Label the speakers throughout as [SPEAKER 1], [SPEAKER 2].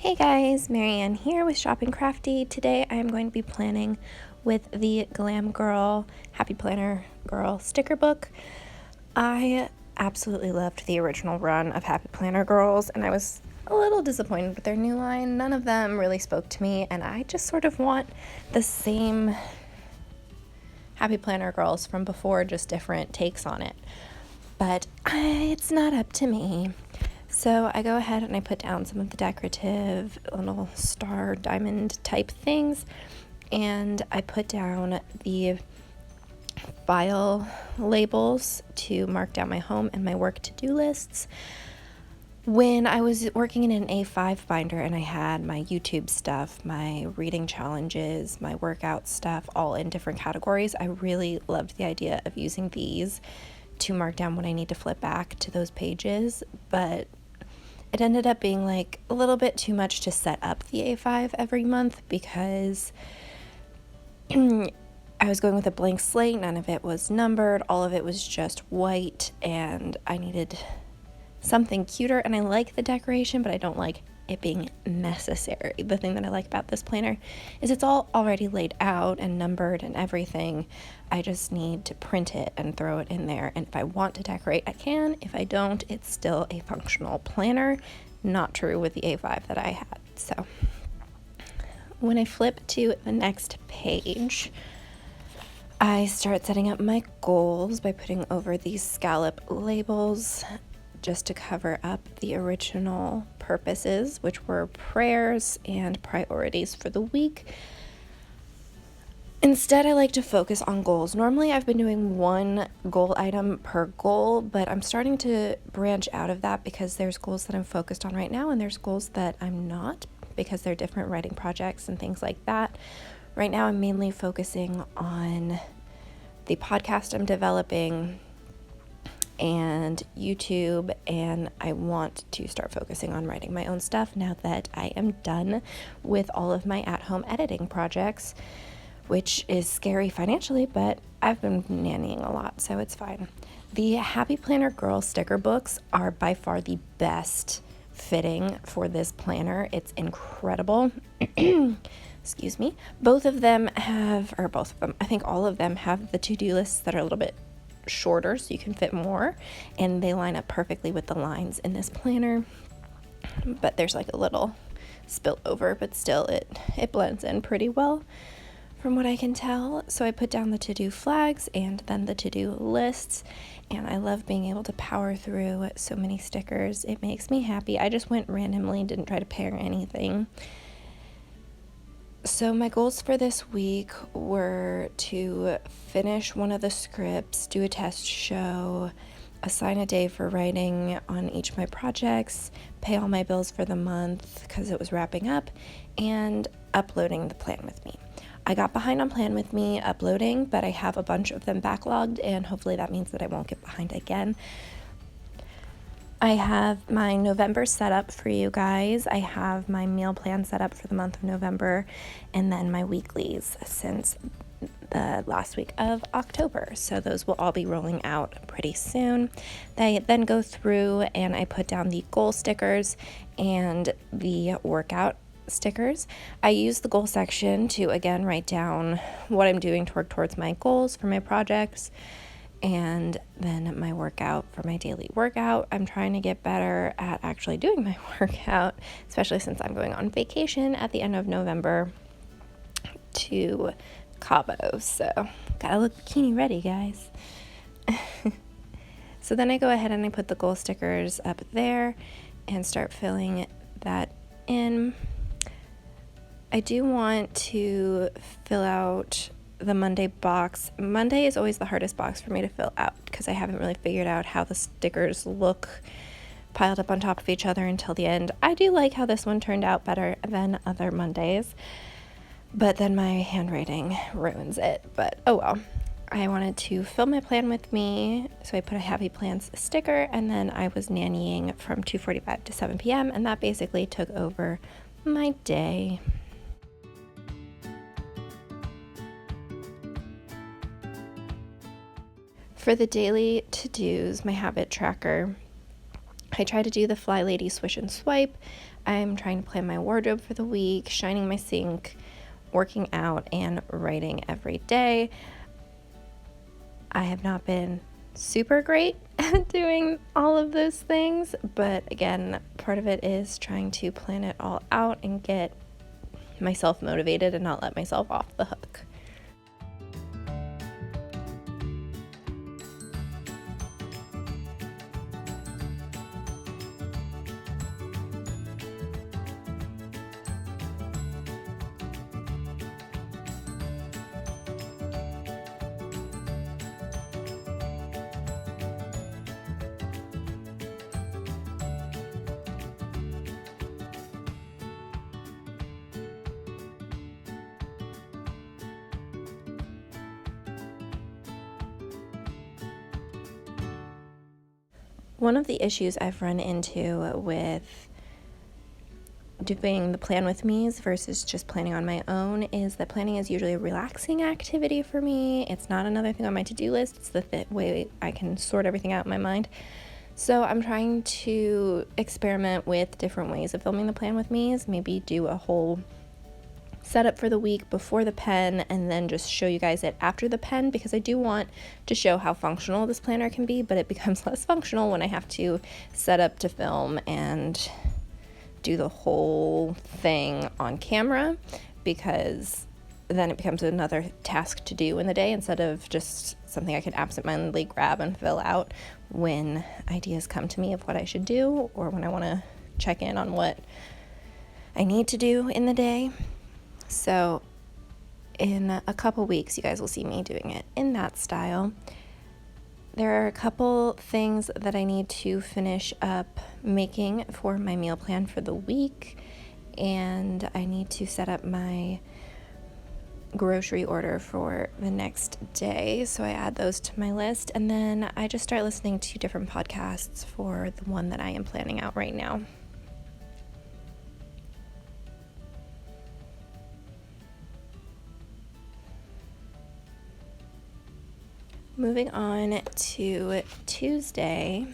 [SPEAKER 1] Hey guys, Marianne here with Shopping Crafty. Today I am going to be planning with the Glam Girl, Happy Planner Girl sticker book. I absolutely loved the original run of Happy Planner Girls, and I was a little disappointed with their new line. None of them really spoke to me, and I just sort of want the same Happy Planner Girls from before, just different takes on it. But it's not up to me. So I go ahead and I put down some of the decorative little star diamond type things, and I put down the file labels to mark down my home and my work to-do lists. When I was working in an A5 binder and I had my YouTube stuff, my reading challenges, my workout stuff, all in different categories, I really loved the idea of using these to mark down when I need to flip back to those pages, but it ended up being like a little bit too much to set up the A5 every month because I was going with a blank slate. None of it was numbered. All of it was just white, and I needed something cuter. And I like the decoration, but I don't like it being necessary. The thing that I like about this planner is it's all already laid out and numbered and everything. I just need to print it and throw it in there, and if I want to decorate, I can. If I don't, it's still a functional planner. Not true with the A5 that I had. So when I flip to the next page, I start setting up my goals by putting over these scallop labels just to cover up the original purposes, which were prayers and priorities for the week. Instead, I like to focus on goals. Normally, I've been doing one goal item per goal, but I'm starting to branch out of that because there's goals that I'm focused on right now, and there's goals that I'm not because they're different writing projects and things like that. Right now, I'm mainly focusing on the podcast I'm developing and YouTube, and I want to start focusing on writing my own stuff now that I am done with all of my at-home editing projects, which is scary financially, but I've been nannying a lot, so it's fine. The Happy Planner Girl sticker books are by far the best fitting for this planner. It's incredible. Excuse me. I think all of them have the to-do lists that are a little bit shorter so you can fit more, and they line up perfectly with the lines in this planner, but there's like a little spillover, but still it blends in pretty well from what I can tell. So I put down the to-do flags and then the to-do lists, and I love being able to power through so many stickers. It makes me happy. I just went randomly, didn't try to pair anything. So my goals for this week were to finish one of the scripts, do a test show, assign a day for writing on each of my projects, pay all my bills for the month because it was wrapping up, and uploading the Plan With Me. I got behind on Plan With Me uploading, but I have a bunch of them backlogged, and hopefully that means that I won't get behind again. I have my November set up for you guys. I have my meal plan set up for the month of November, and then my weeklies since the last week of October. So those will all be rolling out pretty soon. I then go through and I put down the goal stickers and the workout stickers. I use the goal section to again write down what I'm doing to work towards my goals for my projects, and then my workout for my daily workout. I'm trying to get better at actually doing my workout, especially since I'm going on vacation at the end of November to Cabo. So gotta look bikini ready, guys. So then I go ahead and I put the goal stickers up there and start filling that in. I do want to fill out the Monday box. Monday is always the hardest box for me to fill out because I haven't really figured out how the stickers look piled up on top of each other until the end. I do like how this one turned out better than other Mondays, but then my handwriting ruins it. But oh well. I wanted to fill my plan with me, so I put a Happy Plans sticker, and then I was nannying from 2:45 to 7 p.m., and that basically took over my day. For the daily to-dos, my habit tracker I try to do the Fly Lady swish and swipe. I'm trying to plan my wardrobe for the week, shining my sink, working out, and writing every day. I have not been super great at doing all of those things, but again, part of it is trying to plan it all out and get myself motivated and not let myself off the hook. One of the issues I've run into with doing the plan with me's versus just planning on my own is that planning is usually a relaxing activity for me. It's not another thing on my to-do list. It's the way I can sort everything out in my mind. So I'm trying to experiment with different ways of filming the plan with me's, maybe do a whole setup for the week before the pen and then just show you guys it after the pen, because I do want to show how functional this planner can be, but it becomes less functional when I have to set up to film and do the whole thing on camera, because then it becomes another task to do in the day instead of just something I can absentmindedly grab and fill out when ideas come to me of what I should do or when I want to check in on what I need to do in the day. So in a couple weeks, you guys will see me doing it in that style. There are a couple things that I need to finish up making for my meal plan for the week, and I need to set up my grocery order for the next day, so I add those to my list, and then I just start listening to different podcasts for the one that I am planning out right now. Moving on to Tuesday,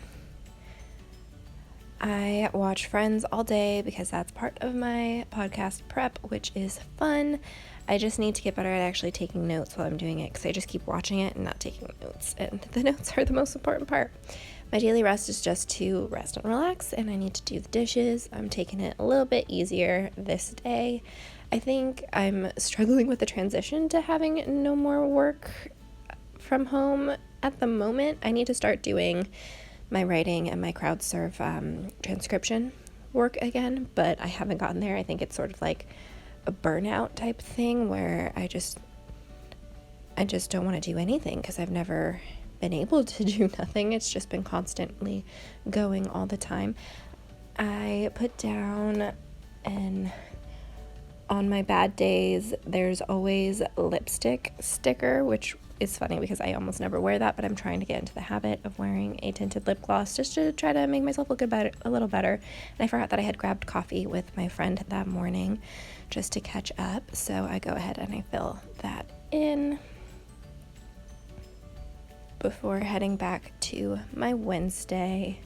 [SPEAKER 1] I watch Friends all day because that's part of my podcast prep, which is fun. I just need to get better at actually taking notes while I'm doing it, because I just keep watching it and not taking notes, and the notes are the most important part. My daily rest is just to rest and relax, and I need to do the dishes. I'm taking it a little bit easier this day. I think I'm struggling with the transition to having no more work from home at the moment. I need to start doing my writing and my crowdsurf transcription work again, but I haven't gotten there. I think it's sort of like a burnout type thing where I just don't want to do anything, because I've never been able to do nothing. It's just been constantly going all the time. I put down, and on my bad days, there's always a lipstick sticker, which is funny because I almost never wear that, but I'm trying to get into the habit of wearing a tinted lip gloss just to try to make myself look a little better. And I forgot that I had grabbed coffee with my friend that morning just to catch up, so I go ahead and I fill that in before heading back to my Wednesday.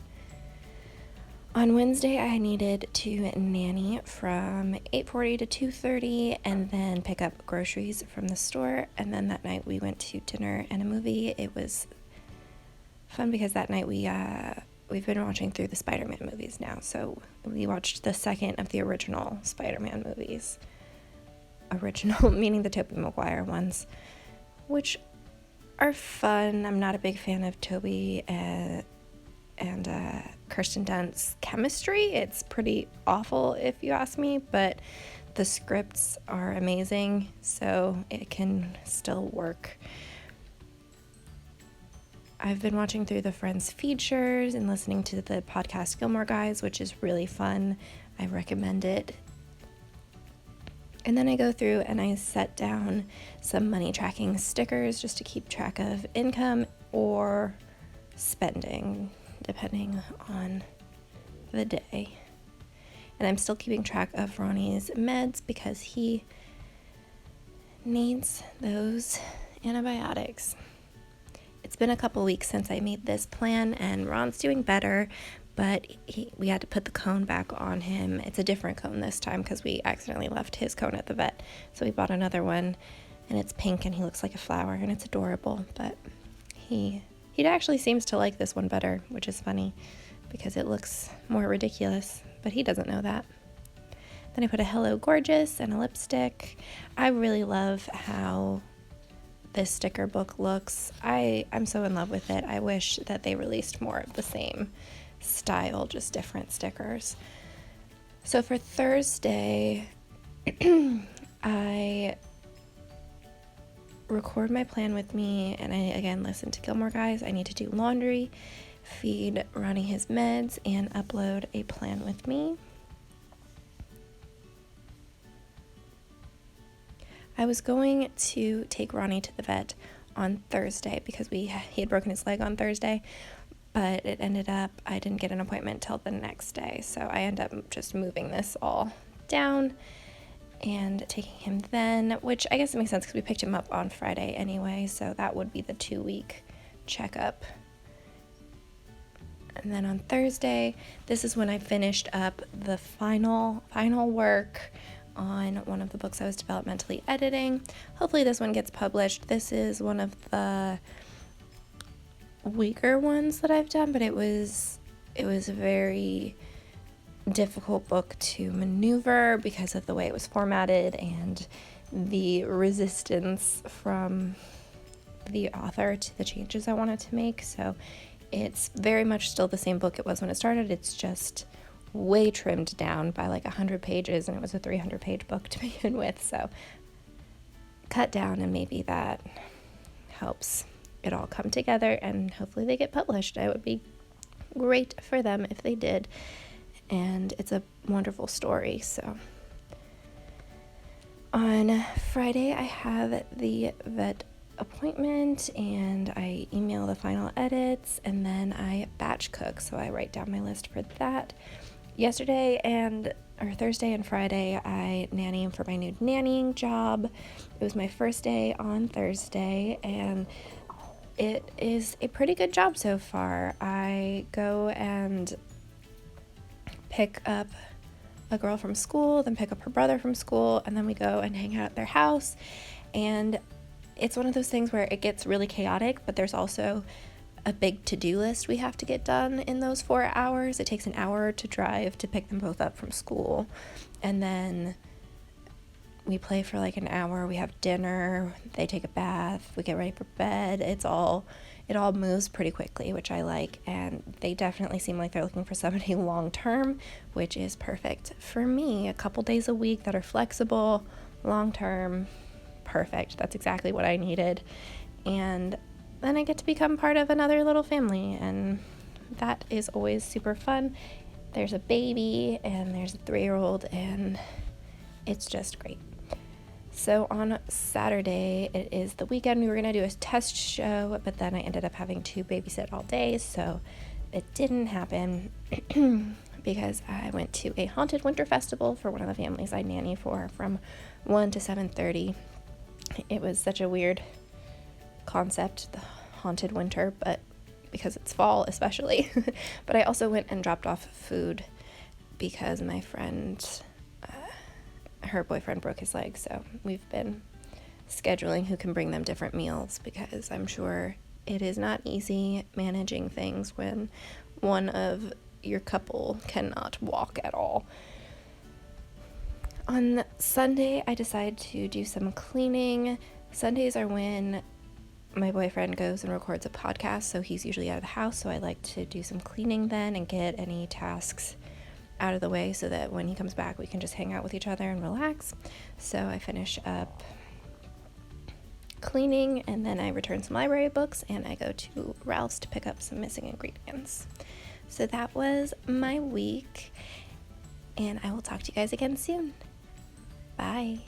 [SPEAKER 1] On Wednesday, I needed to nanny from 8:40 to 2:30 and then pick up groceries from the store. And then that night we went to dinner and a movie. It was fun because that night we've been watching through the Spider-Man movies now. So we watched the second of the original Spider-Man movies. Original meaning the Tobey Maguire ones, which are fun. I'm not a big fan of Tobey and Kirsten Dunst's chemistry. It's pretty awful if you ask me, but the scripts are amazing, so it can still work. I've been watching through the Friends features and listening to the podcast Gilmore Guys, which is really fun. I recommend it. And then I go through and I set down some money tracking stickers just to keep track of income or spending, depending on the day. And I'm still keeping track of Ronnie's meds because he needs those antibiotics. It's been a couple weeks since I made this plan, and Ron's doing better, but we had to put the cone back on him. It's a different cone this time because we accidentally left his cone at the vet. So we bought another one, and it's pink and he looks like a flower and it's adorable. But he actually seems to like this one better, which is funny because it looks more ridiculous, but he doesn't know that. Then I put a Hello Gorgeous and a lipstick. I really love how this sticker book looks. I'm so in love with it. I wish that they released more of the same style, just different stickers. So for Thursday, I record my plan with me, and I again listen to Gilmore Guys. I need to do laundry, feed Ronnie his meds, and upload a plan with me. I was going to take Ronnie to the vet on Thursday because he had broken his leg on Thursday, but it ended up I didn't get an appointment till the next day, so I ended up just moving this all down and taking him then, which I guess it makes sense because we picked him up on Friday anyway, so that would be the 2-week checkup. And then on Thursday, this is when I finished up the final work on one of the books I was developmentally editing. Hopefully this one gets published. This is one of the weaker ones that I've done, but it was a very difficult book to maneuver because of the way it was formatted and the resistance from the author to the changes I wanted to make. So it's very much still the same book it was when it started. It's just way trimmed down by like 100 pages, and it was a 300-page book to begin with, so cut down, and maybe that helps it all come together, and hopefully they get published. It would be great for them if they did, and it's a wonderful story. So on Friday I have the vet appointment, and I email the final edits, and then I batch cook, so I write down my list for that. Thursday and Friday, I nanny for my new nannying job. It was my first day on Thursday, and it is a pretty good job so far. I go and pick up a girl from school, then pick up her brother from school, and then we go and hang out at their house. And it's one of those things where it gets really chaotic, but there's also a big to-do list we have to get done in those 4 hours. It takes an hour to drive to pick them both up from school, and then we play for like an hour. We have dinner, they take a bath, we get ready for bed. It all moves pretty quickly, which I like, and they definitely seem like they're looking for somebody long term, which is perfect for me. A couple days a week that are flexible, long term, perfect. That's exactly what I needed. And then I get to become part of another little family, and that is always super fun. There's a baby, and there's a 3-year-old, and it's just great. So on Saturday, it is the weekend. We were going to do a test show, but then I ended up having to babysit all day, so it didn't happen because I went to a haunted winter festival for one of the families I nanny for from 1 to 7:30. It was such a weird concept, the haunted winter, but because it's fall especially. But I also went and dropped off food because my friend, her boyfriend broke his leg, so we've been scheduling who can bring them different meals because I'm sure it is not easy managing things when one of your couple cannot walk at all. On Sunday, I decided to do some cleaning. Sundays are when my boyfriend goes and records a podcast, so he's usually out of the house, so I like to do some cleaning then and get any tasks out of the way so that when he comes back we can just hang out with each other and relax. So I finish up cleaning, and then I return some library books, and I go to Ralph's to pick up some missing ingredients. So that was my week, and I will talk to you guys again soon. Bye.